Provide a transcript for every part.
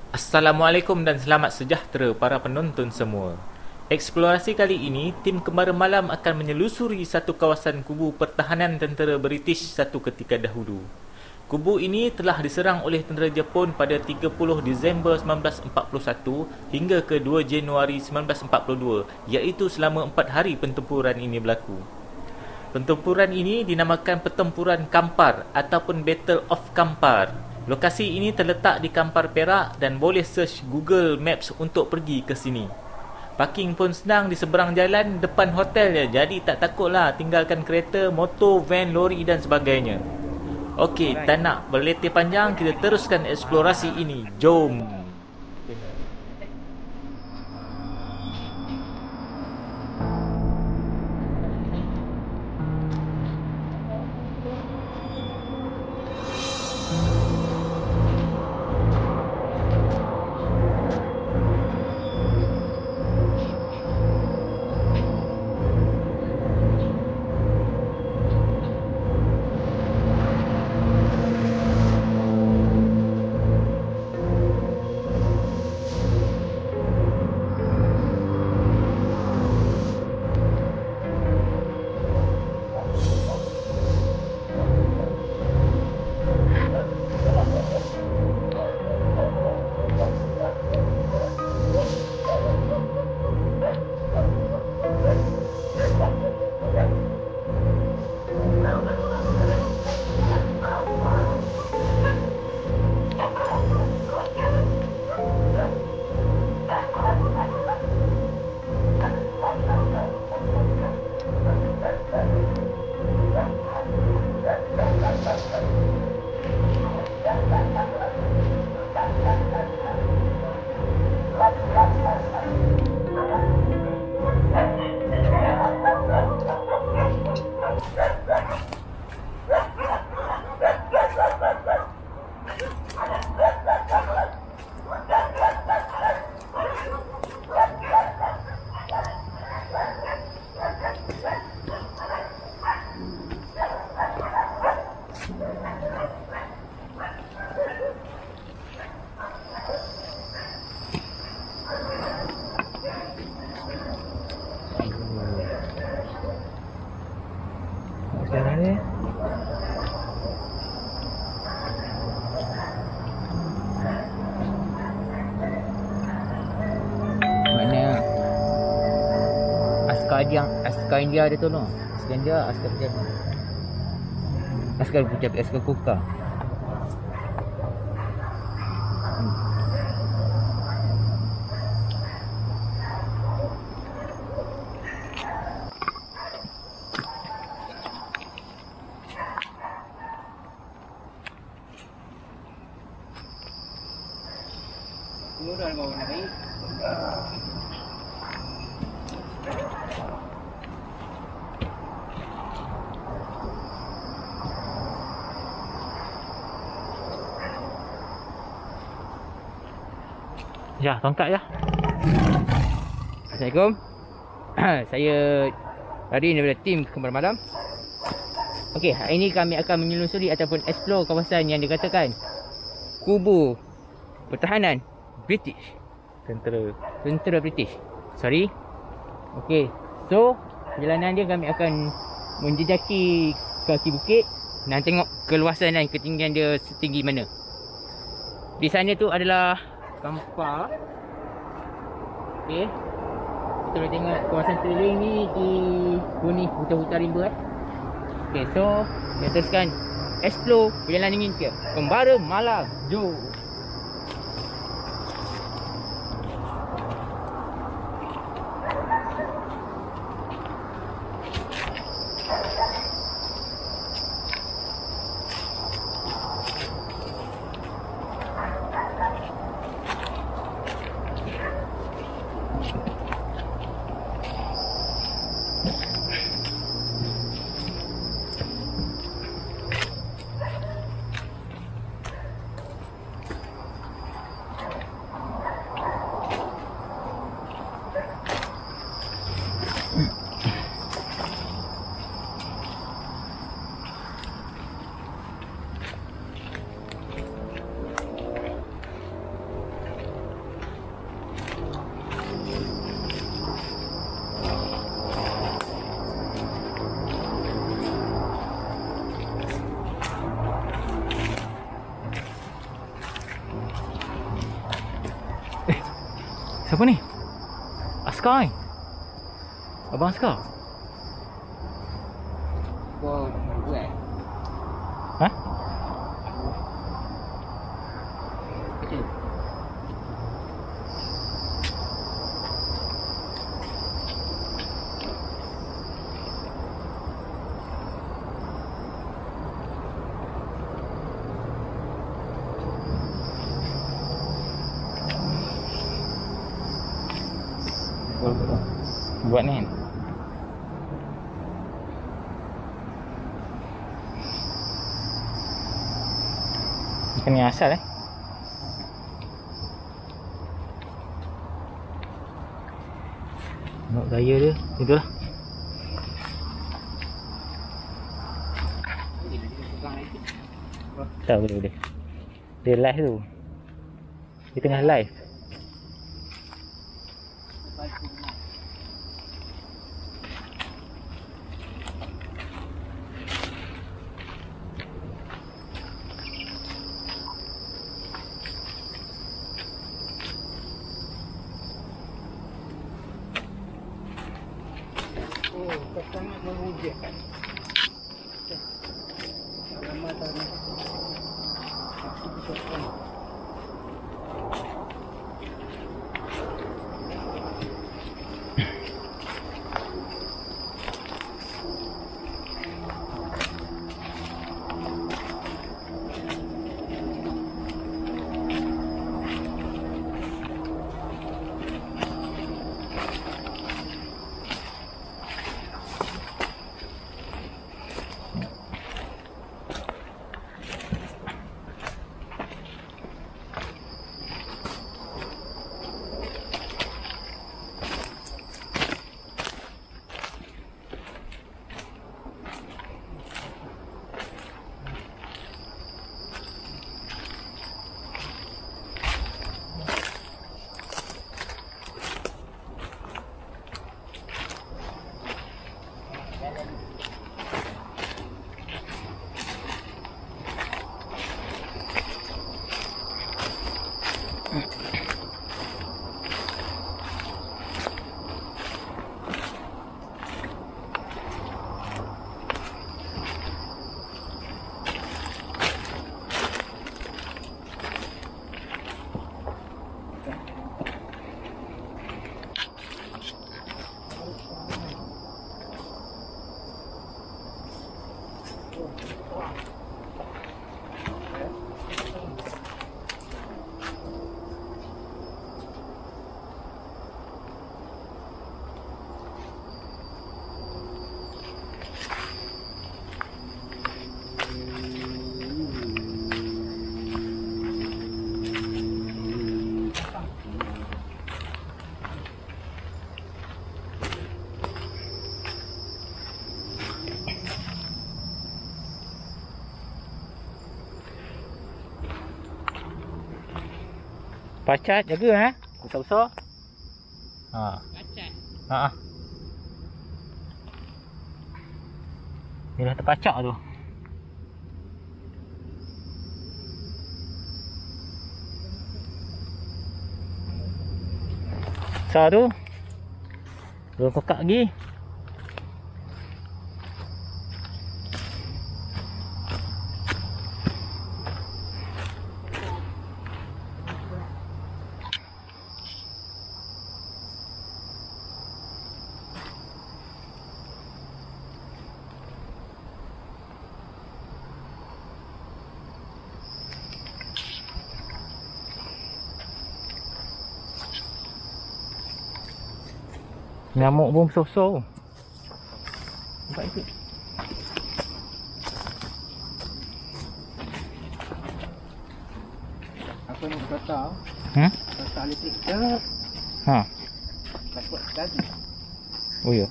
Assalamualaikum dan selamat sejahtera para penonton semua. Eksplorasi kali ini, tim Kembara Malam akan menyelusuri satu kawasan kubu pertahanan tentera British satu ketika dahulu. Kubu ini telah diserang oleh tentera Jepun pada 30 Disember 1941 hingga ke 2 Januari 1942, iaitu selama 4 hari pertempuran ini berlaku. Pertempuran ini dinamakan Pertempuran Kampar ataupun Battle of Kampar. Lokasi ini terletak di Kampar Perak dan boleh search Google Maps untuk pergi ke sini. Parking pun senang di seberang jalan depan hotel je, jadi tak takutlah tinggalkan kereta, motor, van, lori dan sebagainya. Okey, tak nak berletih panjang, kita teruskan eksplorasi ini. Jom. Sekarang ni mana askar India dia tolong. Askar India, askar Putih. Askar Putih, askar Kuka. Murah kau nak ni. Ya, tongkat ya. Assalamualaikum. Saya Radin daripada tim Kembara Malam. Okey, hari ini kami akan menyelusuri ataupun explore kawasan yang dikatakan kubu pertahanan British. Tentera British. Sorry. Okey, so perjalanan dia kami akan menjejaki kaki bukit dan tengok keluasan dan ketinggian dia setinggi mana. Di sana tu adalah Kampar. Okey. Kita boleh tengok kawasan keliling ni di hutan-hutan rimba Okey, so kita teruskan explore perjalanan ini ke Kembara Malam. Jom. Siapa ni? Askar ni? Abang Askar? Kau buat. Ha? Kecil. Buat ni. Bukan ni asal Nak gaya dia. Itulah. Tak boleh. Dia live tu. Dia tengah live. Oh, sangat menghujatkan. Lama tadi. Aku bisa. Pacat jaga besar-besar. Pacat. Ha. Dia dah terpacak tu. Besar tu. Belum kokak lagi. Nyamuk pun besar-besar. Nampak ikut. Apa ni kata? Kata elektrik ke? Ha. Takut sekali. Oh ya.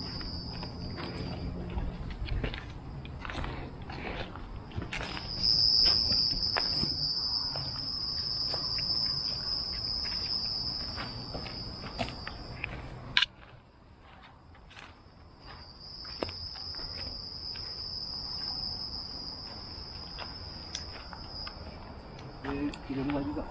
Dia luar juga.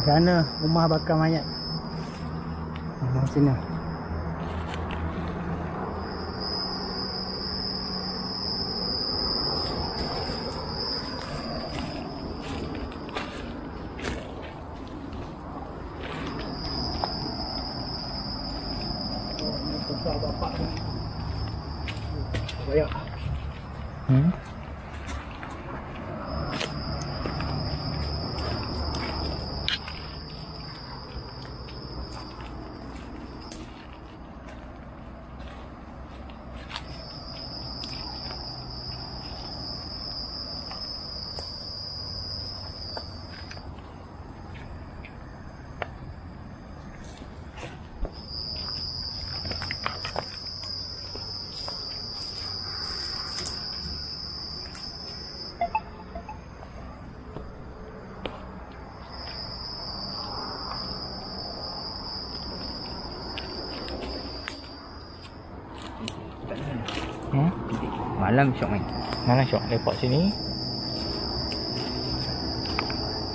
Kerana rumah bakar mayat. Sini. Bapak ni. Banyak. Malam syok main. Mana syok lepak sini.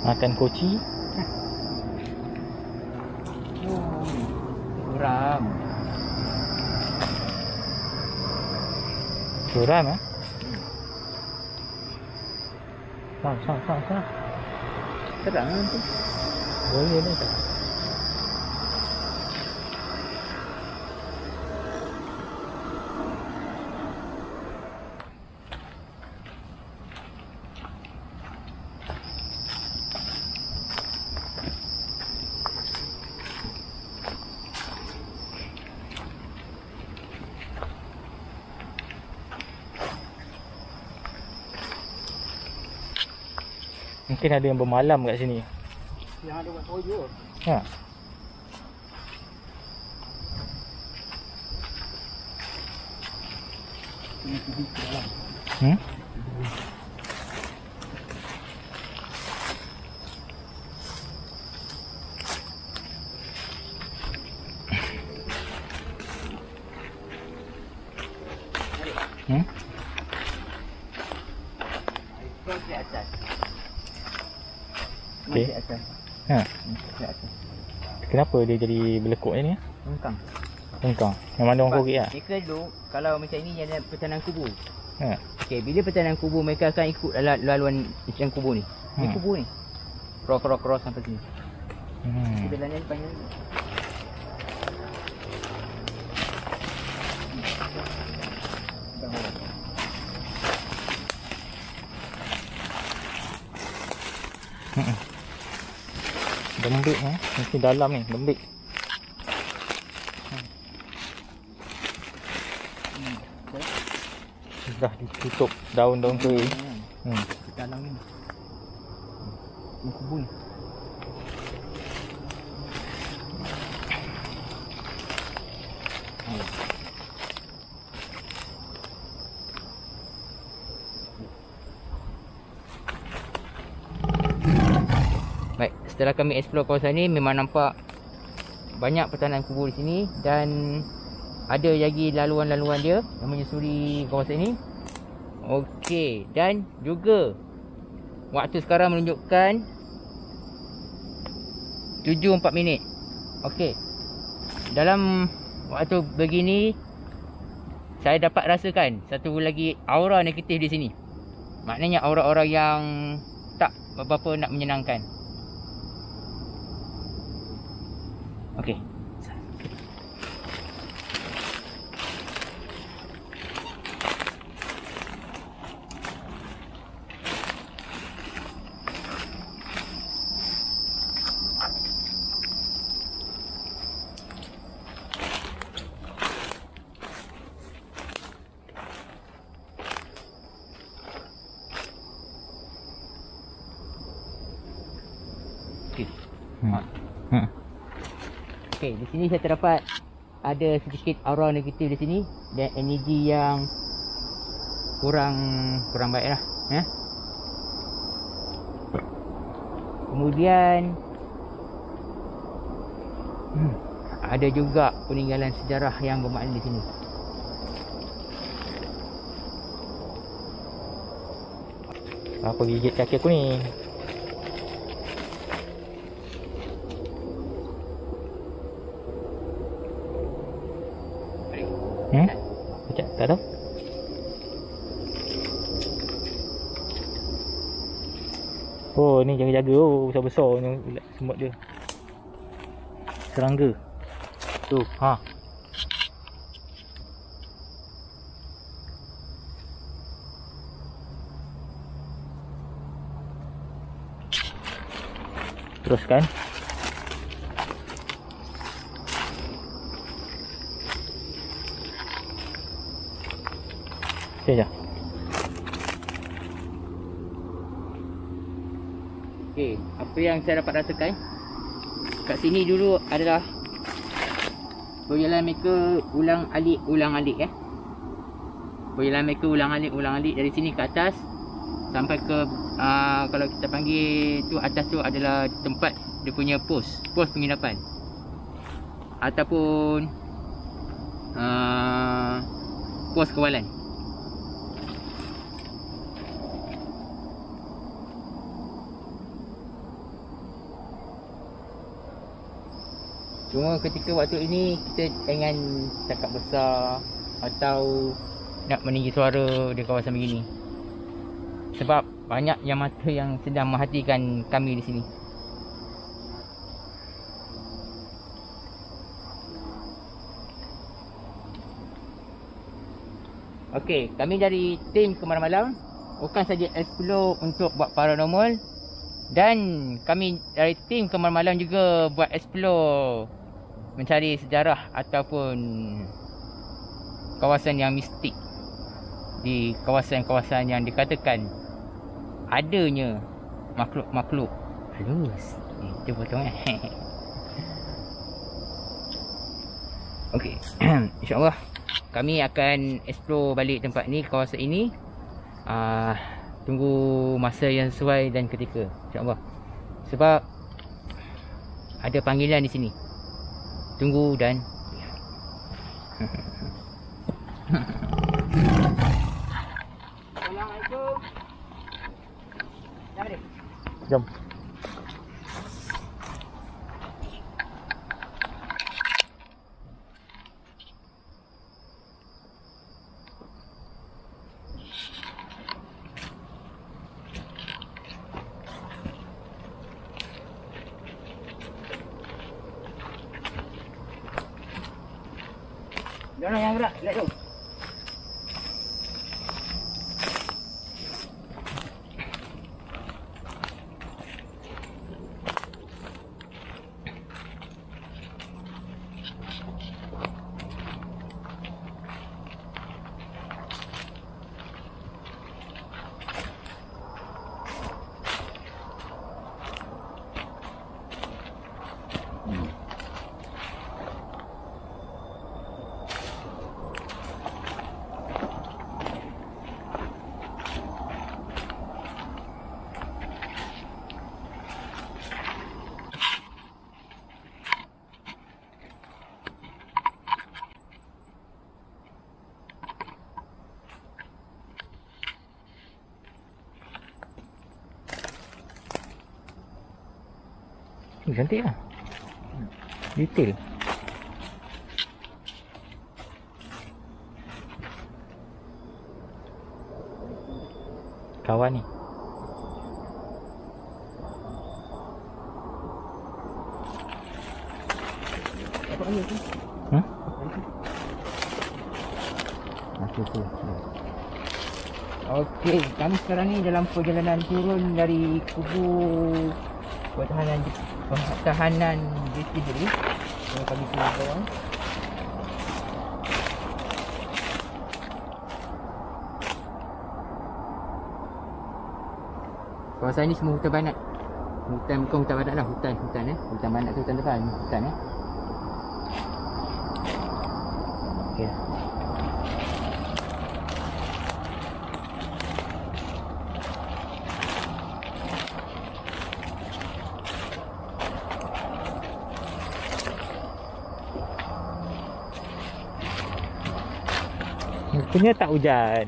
Makan koci. Suram. Suram Sah. Terang tu. Boleh dah tak? Mungkin ada yang bermalam kat sini. Yang ada buat toyo. Ha. Hmm? Hmm? Di atas. Okey. Di atas. Ha. Di atas. Kenapa dia jadi berlekuk ni? Lengkang. Lengkang. Yang mana orang korek lah? Mereka dulu kalau macam ni ada pesanan kubur. Ha. Okey, bila pesanan kubur mereka akan ikut laluan macam kubur ni. Ni kubur ni. Cross sampai sini. Bila ni panjang. Lembik mesti dalam ni, lembik. Dah ditutup daun-daun kering. Dalam ni. Ni kubur ni. Baik, setelah kami explore kawasan ni memang nampak banyak pertahanan kubur di sini dan ada lagi laluan-laluan dia yang menyusuri kawasan ini. Okey, dan juga waktu sekarang menunjukkan 7:04 minit. Okey. Dalam waktu begini saya dapat rasakan satu lagi aura negatif di sini. Maknanya aura-aura yang tak berapa nak menyenangkan. Okey. Okey, di sini saya terdapat ada sedikit aura negatif di sini dan energi yang kurang baik lah. Kemudian ada juga peninggalan sejarah yang bermakna di sini. Apa gigit kaki aku ni? Macam tak tahu. Oh, ni jaga-jaga. Oh, besar-besar ni semut dia. Serangga. Tu, ha. Teruskan. Sekejap. Okey, apa yang saya dapat rasakan kat sini dulu adalah berjalan mereka ulang-alik berjalan mereka ulang-alik dari sini ke atas sampai ke kalau kita panggil tu atas tu adalah tempat dia punya pos penginapan ataupun pos kawalan. Cuma ketika waktu ini kita jangan cakap besar atau nak meninggi suara di kawasan begini. Sebab banyak yang mata yang sedang merhatikan kami di sini. Okey, kami dari tim Kembar Malam bukan saja explore untuk buat paranormal, dan kami dari tim Kembar Malam juga buat explore mencari sejarah ataupun kawasan yang mistik di kawasan-kawasan yang dikatakan adanya makhluk-makhluk halus. Itu potong Okey, insya-Allah kami akan explore balik tempat ni, kawasan ini. Tunggu masa yang sesuai dan ketika, insya-Allah. Sebab ada panggilan di sini. Tunggu dan lihat. Assalamualaikum. Jom. Jangan yang gerak, lihat tu. Cantik lah. Detail. Kawan ni. Apa ni tu? Okey, kami sekarang ni dalam perjalanan turun dari kubu pertahanan distillery. Kami turun bawah. Kawasan ni semua hutan banat. Hutan bukan hutan banat lah, hutan Hutan banat tu hutan depan, hutan Okey. Rupanya tak hujan.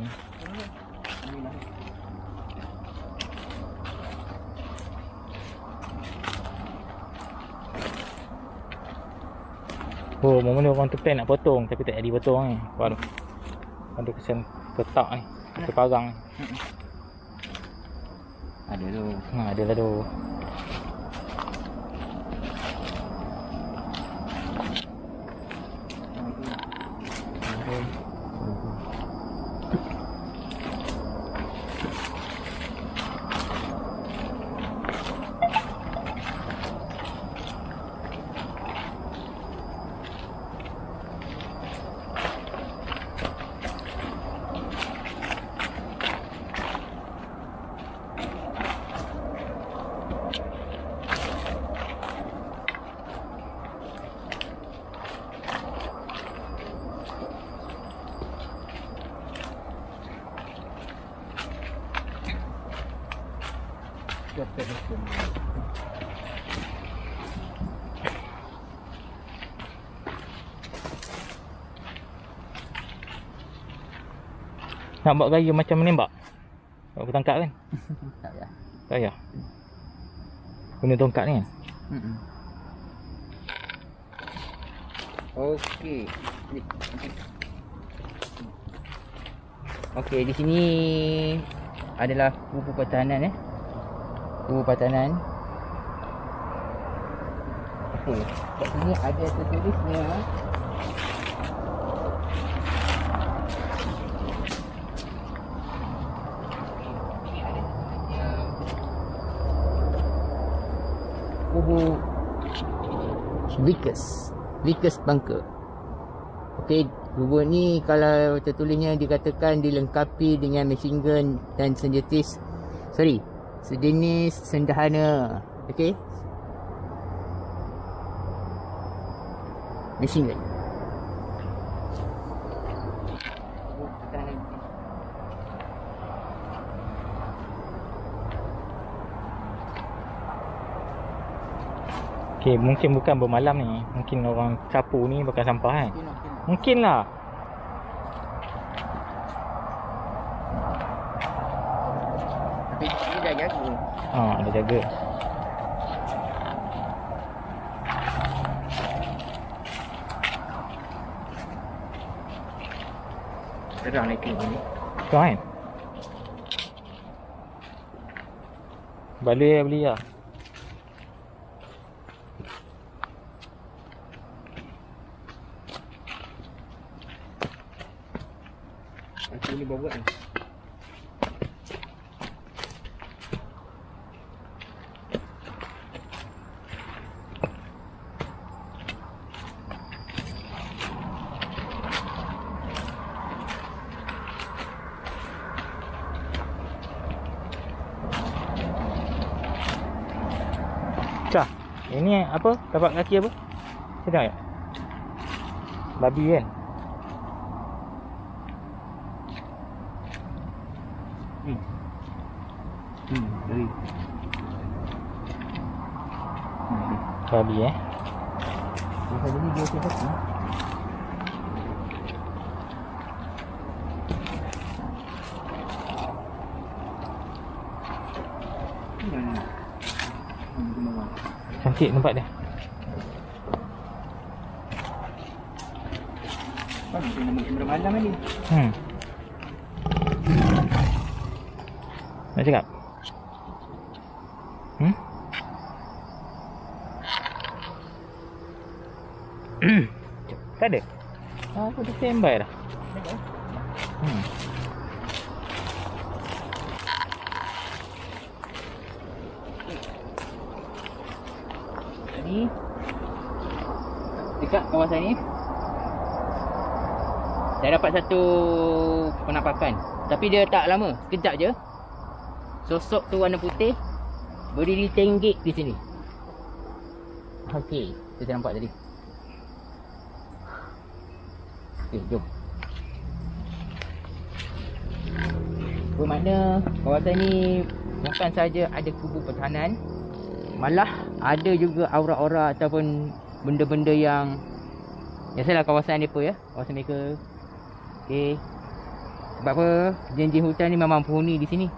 Oh, mula orang tu plan nak potong tapi tak jadi potong ni. Baru. Ada kesan petak ni. Terparang ni. Ada tu. Ada lah tu. Nak buat gaya macam menembak? Aku tangkap kan? Tak payah. Tak payah. Guna tongkat ni kan? Okey. Okey, di sini adalah kubu pertahanan Kubu pertahanan. Okey, kat sini ada tertulisnya kubu Vickers bunker. Okey, kubu ni kalau tertulisnya dikatakan dilengkapi dengan machine gun dan sejenis sederhana. Okey, machine gun. Okay, mungkin bukan bermalam ni. Mungkin orang sapu ni bakal sampah kan? Mungkin lah. Tapi dia dah jaga. Ada jaga. Terang naik ni. Kau kan? Balai beli lah. Aku ni bawa ni. Cah, ini apa? Tapak kaki apa? Sedang tak? Babi kan? Dari. Babi Masa ni dia okey tak? Cantik tempat dia. Kan kena mungkin malam ni. Nak cakap? Tak ada? Aku dah standby dah. Jadi dekat kawasan ni saya dapat satu penampakan. Tapi dia tak lama, sekejap je. Sosok tu warna putih berdiri tenggek di sini. Okey, kita nampak tadi. Okey, jom. Bermakna kawasan ni bukan saja ada kubu pertahanan, malah ada juga aura-aura ataupun benda-benda yang biasalah kawasan mereka kawasan mereka. Okey. Sebab apa? Jin-jin hutan ni memang penghuni di sini.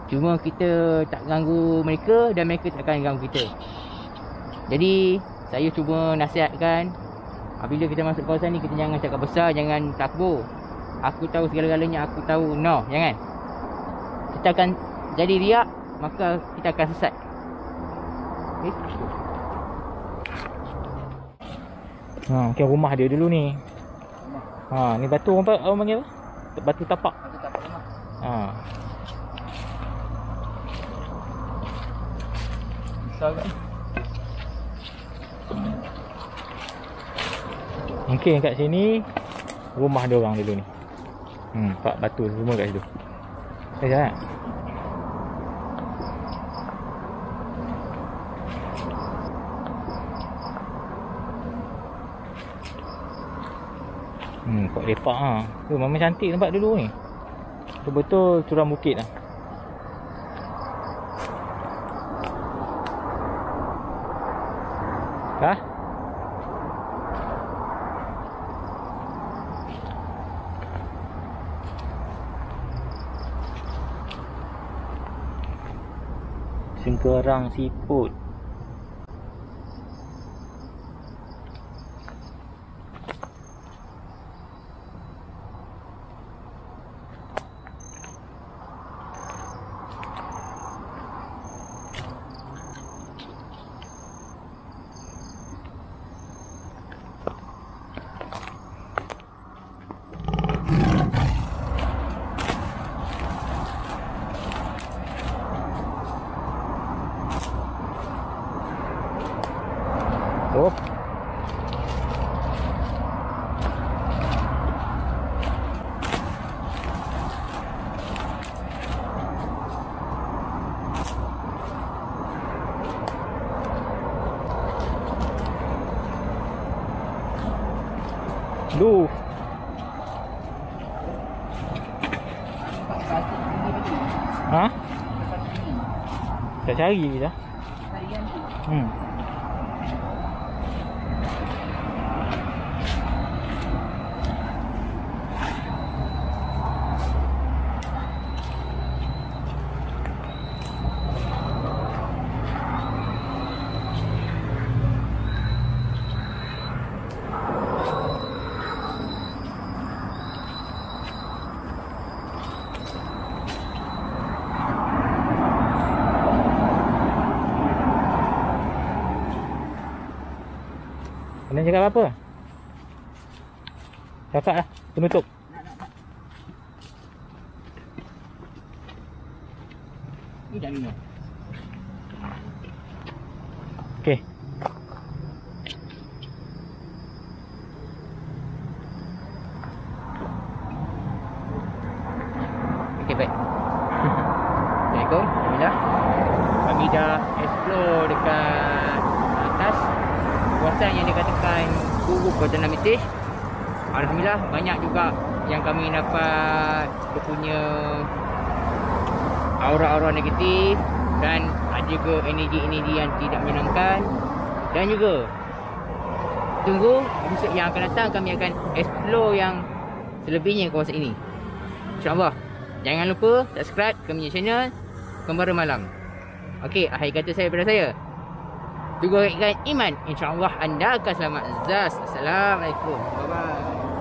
Cuma kita tak ganggu mereka dan mereka tak akan ganggu kita. Jadi saya cuba nasihatkan Bila kita masuk kawasan ni, kita jangan cakap besar, jangan takbur. Aku tahu segala-galanya, aku tahu. No, jangan. Kita akan jadi riak, maka kita akan sesat. Okay? Okay, rumah dia dulu ni. Ni batu orang panggil apa? Batu tapak. Batu tapak rumah. Besar kan? Mungkin kat sini rumah dia orang dulu ni. Pak batu semua kat situ. Jangan. Kok lepak tu memang cantik tempat dulu ni. Betul-betul curam bukit lah. Sengkerang siput. Oh. Duh. Tak cari kita. Kena cakap apa? Cakap lah, penutup. Ni dah minum. Okey. Okey, baik. Assalamualaikum. Alhamdulillah. Kami dah explore dekat atas kawasan yang dikatakan Kubu Perdana Mesej. Alhamdulillah, banyak juga yang kami dapat dia punya aura-aura negatif, dan ada juga energi-energi yang tidak menyenangkan. Dan juga tunggu episod yang akan datang, kami akan explore yang selebihnya kawasan ini, InsyaAllah. Jangan lupa subscribe kami channel Kembara Malam. Okey, akhir kata saya pada saya, tunggu ikan iman, InsyaAllah anda akan selamat. Zaz. Assalamualaikum. Bye-bye.